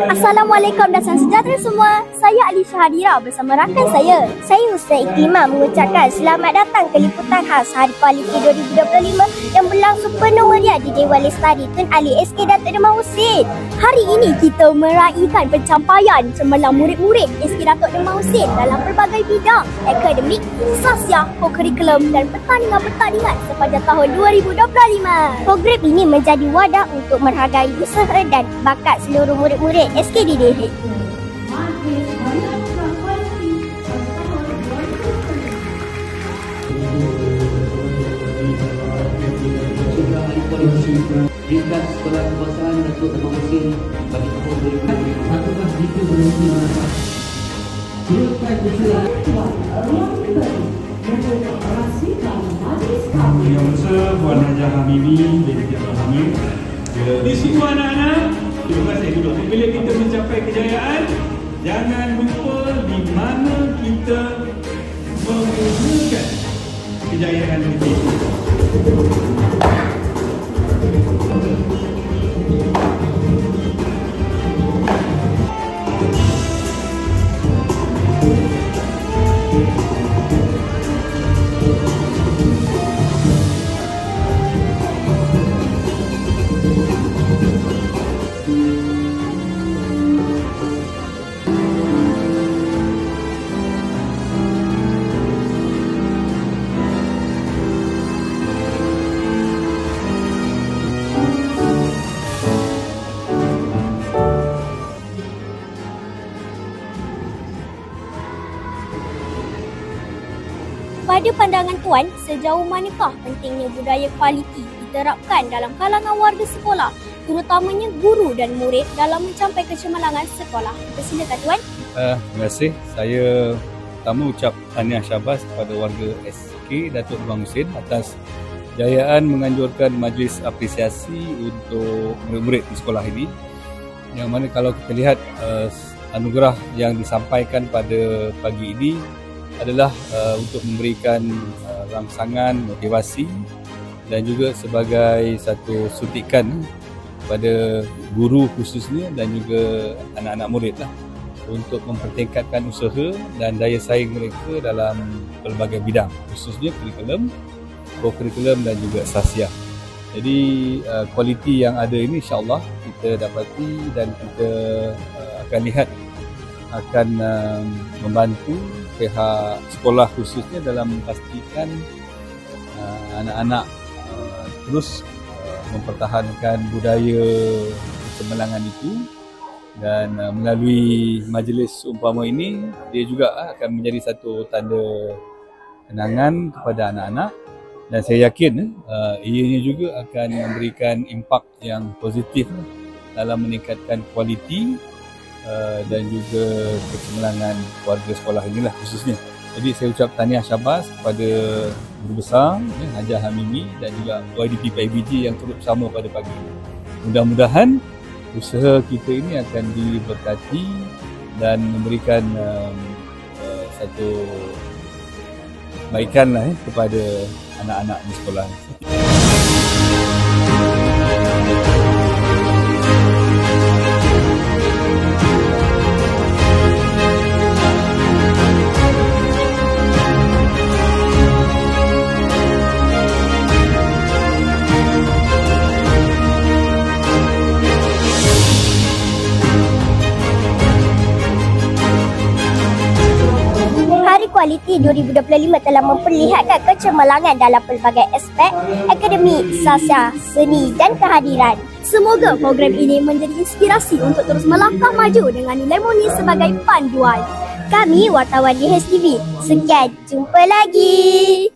Assalamualaikum dan salam sejahtera semua. Saya Alisha Hadira bersama rakan saya Husna Iklimah mengucapkan selamat datang ke liputan khas Hari Kualiti 2025 yang berlangsung penuh meriah di Dewan Lestari Tun Ali SK Datuk Demang Husin. Hari ini kita meraihkan pencapaian cemerlang murid-murid SK Datuk Demang Husin dalam pelbagai bidang akademik, sasiah, kokurikulum dan pertandingan-pertandingan sepanjang tahun 2025. Program ini menjadi wadah untuk menghargai usaha dan bakat seluruh murid-murid SKDDH. Tingkat sekolah kebangsaan Datuk Demang Husin bagi tahun 2025. Apakah itu berhenti merapat? Silakan bersilakan. Yang besar Puan Hajah Hamimi dan Encik Abang Hamid. Di situ anak-anak, terima kasih duduk. Bila kita mencapai kejayaan, jangan lupa di mana kita menggunakan kejayaan kita. Pada pandangan Tuan, sejauh manakah pentingnya budaya kualiti diterapkan dalam kalangan warga sekolah, terutamanya guru dan murid dalam mencapai kecemerlangan sekolah? Persilakan Tuan. Terima kasih. Saya pertama ucap tahniah syabas kepada warga SK Datuk Demang Husin atas kejayaan menganjurkan majlis apresiasi untuk murid-murid di sekolah ini. Yang mana kalau kita lihat anugerah yang disampaikan pada pagi ini adalah untuk memberikan rangsangan, motivasi dan juga sebagai satu suntikan pada guru khususnya dan juga anak-anak murid lah untuk mempertingkatkan usaha dan daya saing mereka dalam pelbagai bidang, khususnya kurikulum, kokurikulum dan juga sasiah. Jadi kualiti yang ada ini insya-Allah kita dapati dan kita akan lihat akan membantu pihak sekolah khususnya dalam memastikan anak-anak terus mempertahankan budaya kecemerlangan itu, dan melalui majlis umpama ini dia juga akan menjadi satu tanda kenangan kepada anak-anak, dan saya yakin ianya juga akan memberikan impak yang positif dalam meningkatkan kualiti dan juga kecemerlangan warga sekolah inilah khususnya. Jadi saya ucap tahniah syabas kepada Guru Besar Hajah Hamimi dan juga YDP PIBG yang turut bersama pada pagi ini. Mudah-mudahan usaha kita ini akan diberkati dan memberikan satu kebaikan kepada anak-anak di sekolah. Hari Kualiti 2025 telah memperlihatkan kecemerlangan dalam pelbagai aspek akademik, sasiah, seni dan kehadiran. Semoga program ini menjadi inspirasi untuk terus melangkah maju dengan nilai murni sebagai panduan. Kami wartawan DHTV. Sekian, jumpa lagi.